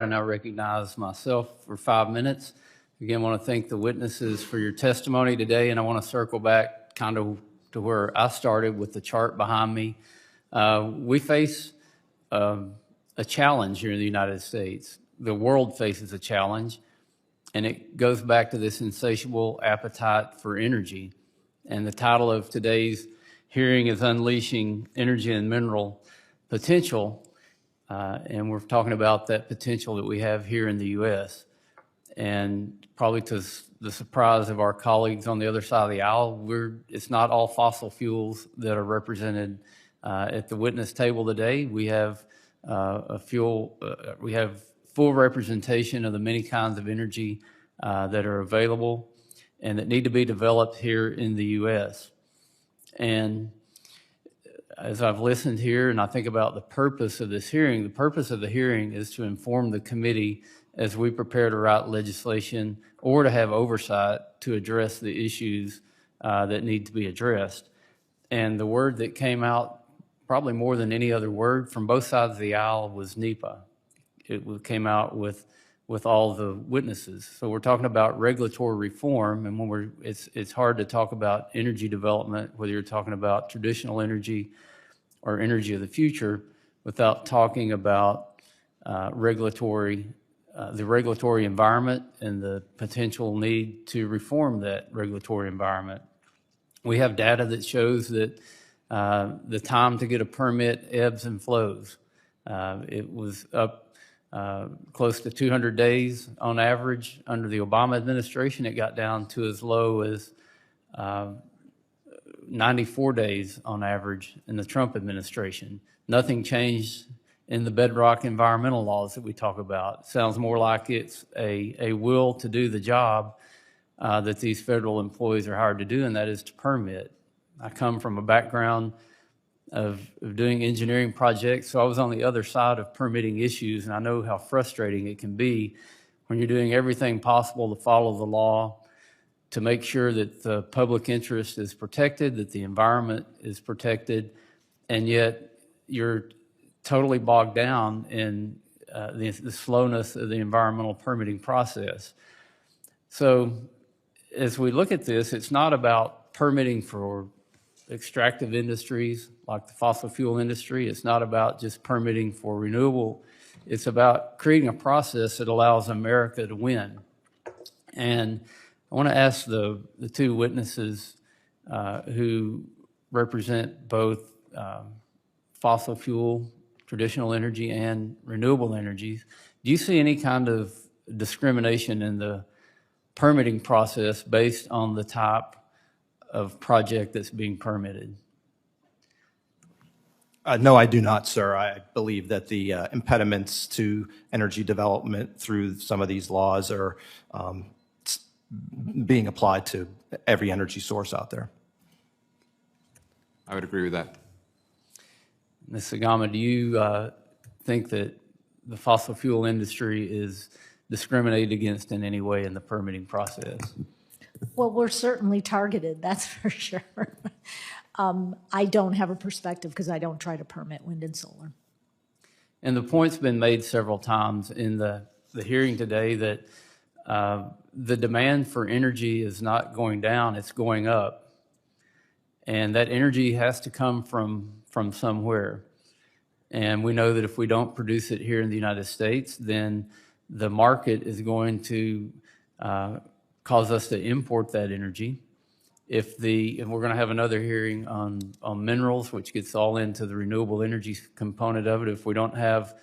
I now recognize myself for 5 minutes. Again, I want to thank the witnesses for your testimony today, and I want to circle back kind of to where I started with the chart behind me. We face a challenge here in the United States. The world faces a challenge, and it goes back to this insatiable appetite for energy. And the title of today's hearing is Unleashing Energy and Mineral Potential. And we're talking about that potential that we have here in the U.S. And probably to the surprise of our colleagues on the other side of the aisle, it's not all fossil fuels that are represented at the witness table today. We have we have full representation of the many kinds of energy that are available and that need to be developed here in the U.S. And as I've listened here and I think about the purpose of this hearing, the purpose of the hearing is to inform the committee as we prepare to write legislation or to have oversight to address the issues that need to be addressed. And the word that came out probably more than any other word from both sides of the aisle was NEPA. It came out with all the witnesses. So we're talking about regulatory reform, and when it's hard to talk about energy development, whether you're talking about traditional energy or energy of the future, without talking about the regulatory environment and the potential need to reform that regulatory environment. We have data that shows that the time to get a permit ebbs and flows. It was up close to 200 days on average under the Obama administration. It got down to as low as 94 days on average in the Trump administration. Nothing changed in the bedrock environmental laws that we talk about. Sounds more like it's a will to do the job that these federal employees are hired to do, and that is to permit. I come from a background of doing engineering projects, so I was on the other side of permitting issues, and I know how frustrating it can be when you're doing everything possible to follow the law, to make sure that the public interest is protected, that the environment is protected, and yet you're totally bogged down in the slowness of the environmental permitting process. So as we look at this, it's not about permitting for extractive industries like the fossil fuel industry. It's not about just permitting for renewable. It's about creating a process that allows America to win. And I want to ask the two witnesses who represent both fossil fuel, traditional energy, and renewable energies, do you see any kind of discrimination in the permitting process based on the type of project that's being permitted? No, I do not, sir. I believe that the impediments to energy development through some of these laws are being applied to every energy source out there. I would agree with that. Ms. Sagama, do you think that the fossil fuel industry is discriminated against in any way in the permitting process? Well, we're certainly targeted, that's for sure. I don't have a perspective because I don't try to permit wind and solar. And the point's been made several times in the hearing today that the demand for energy is not going down, it's going up. And that energy has to come from somewhere. And we know that if we don't produce it here in the United States, then the market is going to cause us to import that energy. And we're going to have another hearing on minerals, which gets all into the renewable energy component of it. If we don't have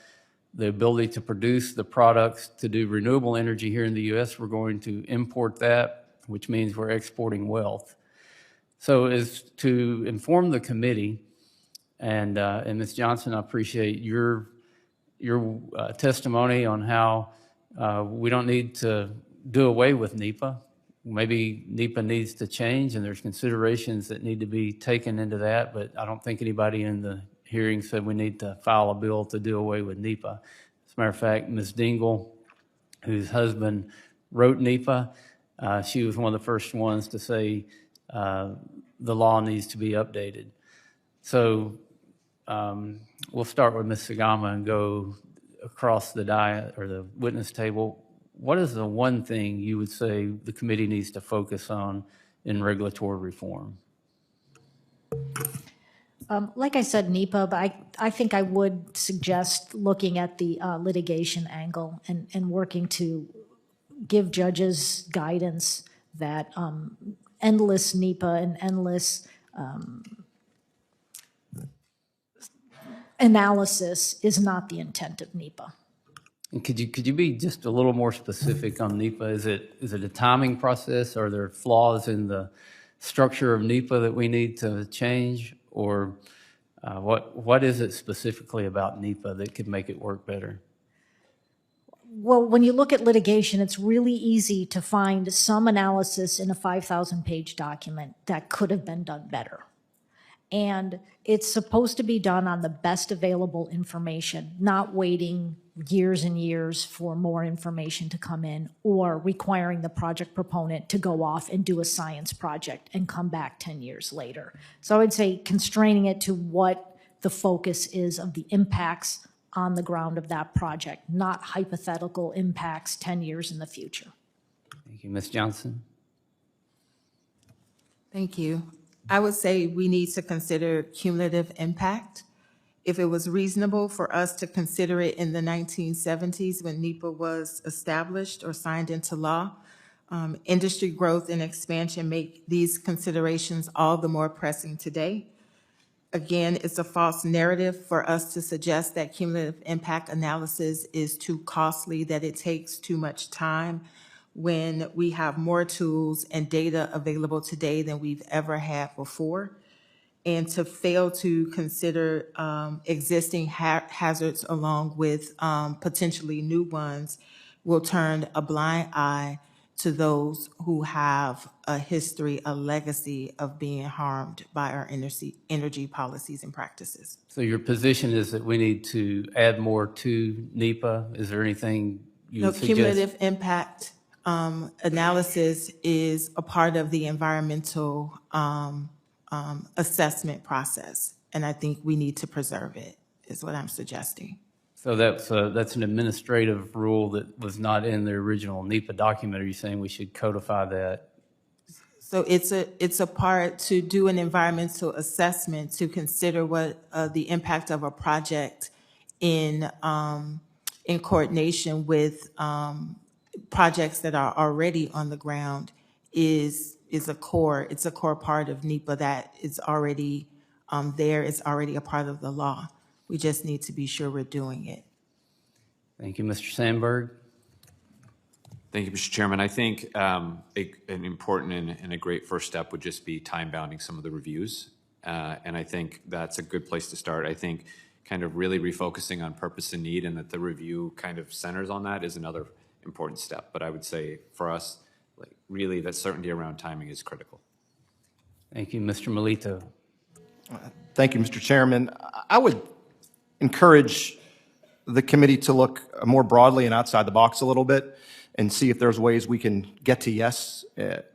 the ability to produce the products to do renewable energy here in the U.S., we're going to import that, which means we're exporting wealth. So as to inform the committee, and Ms. Johnson, I appreciate your testimony on how we don't need to do away with NEPA. Maybe NEPA needs to change, and there's considerations that need to be taken into that, but I don't think anybody in the hearing said we need to file a bill to do away with NEPA. As a matter of fact, Ms. Dingle, whose husband wrote NEPA, she was one of the first ones to say the law needs to be updated. So we'll start with Ms. Sagama and go across the or the witness table, what is the one thing you would say the committee needs to focus on in regulatory reform? Like I said, NEPA, but I think I would suggest looking at the litigation angle and working to give judges guidance that endless NEPA and endless analysis is not the intent of NEPA. And could you be just a little more specific on NEPA? Is it a timing process? Are there flaws in the structure of NEPA that we need to change? Or what is it specifically about NEPA that could make it work better? Well, when you look at litigation, it's really easy to find some analysis in a 5,000-page document that could have been done better. And it's supposed to be done on the best available information, not waiting years and years for more information to come in or requiring the project proponent to go off and do a science project and come back 10 years later. So I would say constraining it to what the focus is of the impacts on the ground of that project, not hypothetical impacts 10 years in the future. Thank you. Ms. Johnson? Thank you. I would say we need to consider cumulative impact. If it was reasonable for us to consider it in the 1970s when NEPA was established or signed into law, industry growth and expansion make these considerations all the more pressing today. Again, it's a false narrative for us to suggest that cumulative impact analysis is too costly, that it takes too much time, when we have more tools and data available today than we've ever had before. And to fail to consider existing hazards along with potentially new ones will turn a blind eye to those who have a history, a legacy of being harmed by our energy policies and practices. So your position is that we need to add more to NEPA? Is there anything you No, would suggest? cumulative impact analysis is a part of the environmental assessment process, and I think we need to preserve it, is what I'm suggesting. So that's an administrative rule that was not in the original NEPA document. Are you saying we should codify that? So it's a part to do an environmental assessment to consider what the impact of a project in coordination with projects that are already on the ground is a core part of NEPA that is already there. It's already a part of the law. We just need to be sure we're doing it. Thank you, Mr. Sandberg. Thank you, Mr. Chairman. I think an important and a great first step would just be time bounding some of the reviews. And I think that's a good place to start. I think kind of really refocusing on purpose and need and that the review kind of centers on that is another important step. But I would say for us, like really that certainty around timing is critical. Thank you, Mr. Melito. Thank you, Mr. Chairman. I would encourage the committee to look more broadly and outside the box a little bit and see if there's ways we can get to yes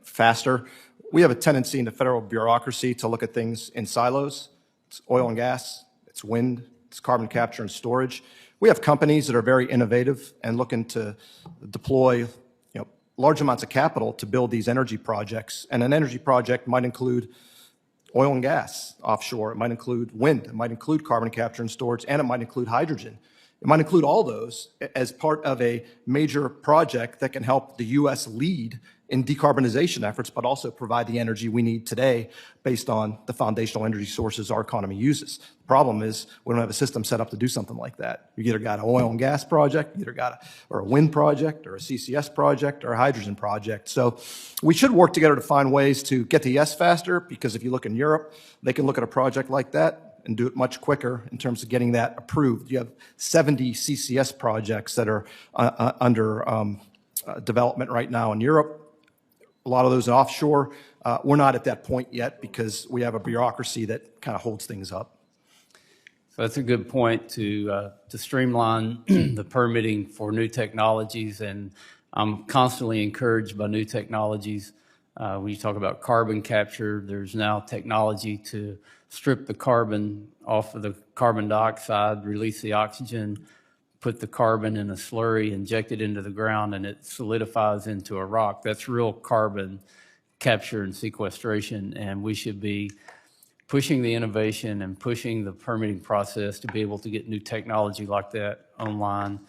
faster. We have a tendency in the federal bureaucracy to look at things in silos. It's oil and gas, it's wind, it's carbon capture and storage. We have companies that are very innovative and looking to deploy large amounts of capital to build these energy projects. And an energy project might include oil and gas offshore. It might include wind. It might include carbon capture and storage, and it might include hydrogen. It might include all those as part of a major project that can help the U.S. lead in decarbonization efforts, but also provide the energy we need today based on the foundational energy sources our economy uses. The problem is we don't have a system set up to do something like that. You either got an oil and gas project, you either got a wind project, or a CCS project, or a hydrogen project. So we should work together to find ways to get to yes faster, because if you look in Europe, they can look at a project like that and do it much quicker in terms of getting that approved. You have 70 CCS projects that are under development right now in Europe. A lot of those offshore. We're not at that point yet because we have a bureaucracy that kind of holds things up. So that's a good point to streamline the permitting for new technologies, and I'm constantly encouraged by new technologies. When you talk about carbon capture, there's now technology to strip the carbon off of the carbon dioxide, release the oxygen, put the carbon in a slurry, inject it into the ground, and it solidifies into a rock. That's real carbon capture and sequestration, and we should be pushing the innovation and pushing the permitting process to be able to get new technology like that online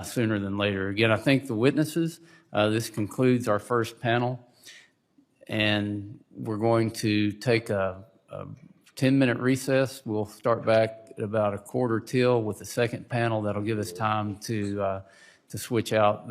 sooner than later. Again, I thank the witnesses. This concludes our first panel, and we're going to take a 10-minute recess. We'll start back at about 1/4 till with the second panel. That'll give us time to switch out the